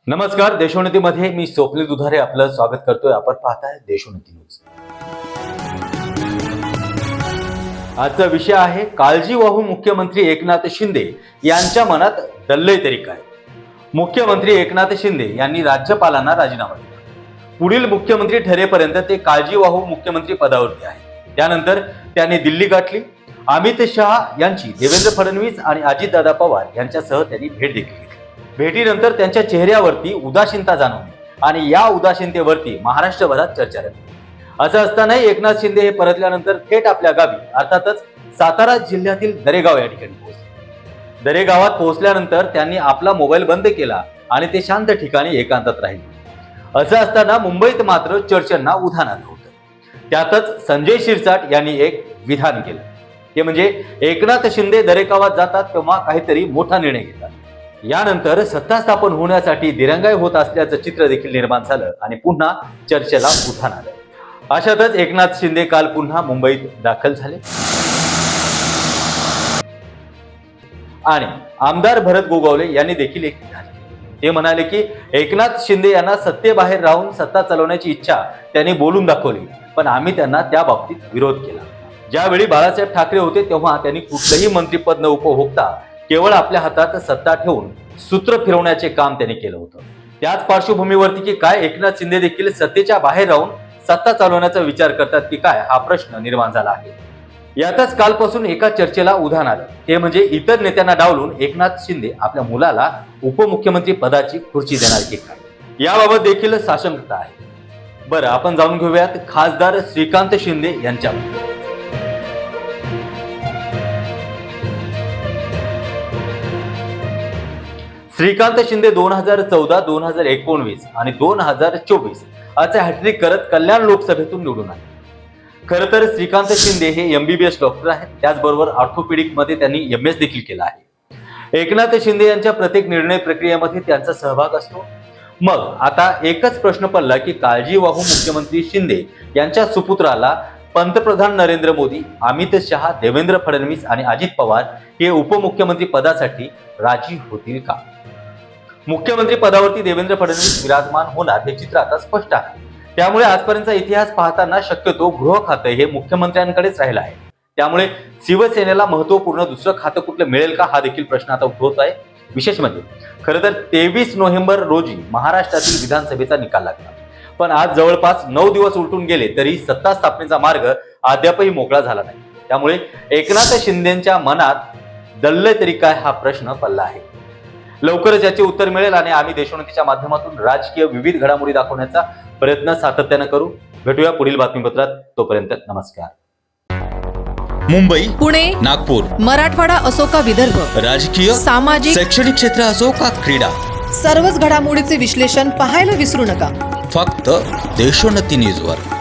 नमस्कार. देशोन्नतीमध्ये मी स्वप्नील दुधारे आपलं स्वागत करतोय. आपण पाहताय देशोन्नती न्यूज. आजचा विषय आहे काळजीवाहू मुख्यमंत्री एकनाथ शिंदे यांच्या मनात दल्लय तरी काय. मुख्यमंत्री एकनाथ शिंदे यांनी राज्यपालांना राजीनामा दिला. पुढील मुख्यमंत्री ठरेपर्यंत ते काळजीवाहू मुख्यमंत्री पदावरती आहे. त्यानंतर त्यांनी दिल्ली गाठली. अमित शहा यांची देवेंद्र फडणवीस आणि अजितदादा पवार यांच्यासह त्यांनी भेट देखील घेतली. भेटीनंतर त्यांच्या चेहऱ्यावरती उदासीनता जाणवली आणि या उदासीनतेवरती महाराष्ट्रभरात चर्चा रंगली. असं असतानाही एकनाथ शिंदे हे परतल्यानंतर थेट आपल्या गावी अर्थातच सातारा जिल्ह्यातील दरेगाव या ठिकाणी पोहोचले. दरेगावात पोहोचल्यानंतर त्यांनी आपला मोबाईल बंद केला आणि ते शांत ठिकाणी एकांतात राहिले. असं असताना मुंबईत मात्र चर्चांना उधाण आलं होतं. त्यातच संजय शिरसाट यांनी एक विधान केलं. ते म्हणजे एकनाथ शिंदे दरेगावात जातात तेव्हा काहीतरी मोठा निर्णय घेतात. यानंतर सत्ता स्थापन होण्यासाठी दिरंगाई होत असल्याचं चित्र देखील निर्माण झालं आणि पुन्हा चर्चेला उधाण आलं. अशातच एकनाथ शिंदे काल पुन्हा मुंबईत दाखल झाले आणि आमदार भरत गोगावले यांनी देखील एक विधान केले. ते म्हणाले की एकनाथ शिंदे यांना सत्तेबाहेर राहून सत्ता चालवण्याची इच्छा त्यांनी बोलून दाखवली, पण आम्ही त्यांना त्या बाबतीत विरोध केला. ज्यावेळी बाळासाहेब ठाकरे होते तेव्हा त्यांनी कुठलंही मंत्रिपद न उपभोगता केवळ आपल्या हातात सत्ता ठेवून सूत्र फिरवण्याचे काम त्यांनी केलं होतं. त्याच पार्श्वभूमीवरती की काय एकनाथ शिंदे देखील सत्तेच्या बाहेर राहून सत्ता चालवण्याचा विचार करतात की काय, हा प्रश्न निर्माण झाला आहे. यातच कालपासून एका चर्चेला उधाण आलं. ते म्हणजे इतर नेत्यांना डावलून एकनाथ शिंदे आपल्या मुलाला उपमुख्यमंत्री पदाची खुर्ची देणार की काय, याबाबत देखील साशंकता आहे. बरं, आपण जाणून घेऊयात खासदार श्रीकांत शिंदे यांच्याबद्दल. श्रीकांत शिंदे 2014, 2019 आणि 2024 असे हॅट्रिक करत कल्याण लोकसभेतून निवडून आले. खरं तर श्रीकांत शिंदे हे MBBS डॉक्टर आहेत. त्याचबरोबर ऑर्थोपेडिक मध्ये त्यांनी MS देखील केला आहे. एकनाथ शिंदे यांच्या प्रत्येक निर्णय प्रक्रियेमध्ये त्यांचा सहभाग असतो. मग आता एकच प्रश्न पडला की काळजीवाहू मुख्यमंत्री शिंदे यांच्या सुपुत्राला पंतप्रधान नरेंद्र मोदी, अमित शहा, देवेंद्र फडणवीस आणि अजित पवार हे उपमुख्यमंत्री पदासाठी राजी होतील का? मुख्यमंत्री पदावरती देवेंद्र फडणवीस विराजमान होणार हे चित्र आता स्पष्ट आहे. त्यामुळे आजपर्यंतचा इतिहास पाहताना शक्यतो गृह खातं हे मुख्यमंत्र्यांकडेच राहिलं आहे. त्यामुळे शिवसेनेला महत्वपूर्ण दुसरं खातं कुठलं मिळेल का, हा देखील प्रश्न आता उद्भवत आहे. विशेष म्हणजे खरं तर 23 नोव्हेंबर रोजी महाराष्ट्रातील विधानसभेचा निकाल लागला, पण आज जवळपास 9 दिवस उलटून गेले तरी सत्ता स्थापनेचा मार्ग अद्यापही मोकळा झाला नाही. त्यामुळे एकनाथ शिंदेच्या मनात दल्लय तरी काय, हा प्रश्न पडला आहे. लवकरच याचे उत्तर मिळेल आणि आम्ही देशोन्नतीच्या माध्यमातून राजकीय विविध घडामोडी दाखवण्याचा प्रयत्न सातत्याने करू. भेटूया पुढील बातमीपत्रात. तोपर्यंत नमस्कार. मुंबई, पुणे, नागपूर, मराठवाडा असो का विदर्भ, राजकीय, सामाजिक, शैक्षणिक क्षेत्र असो का क्रीडा, सर्वच घडामोडीचे विश्लेषण पाहायला विसरू नका. फक्त देशोन्नती न्यूजवर.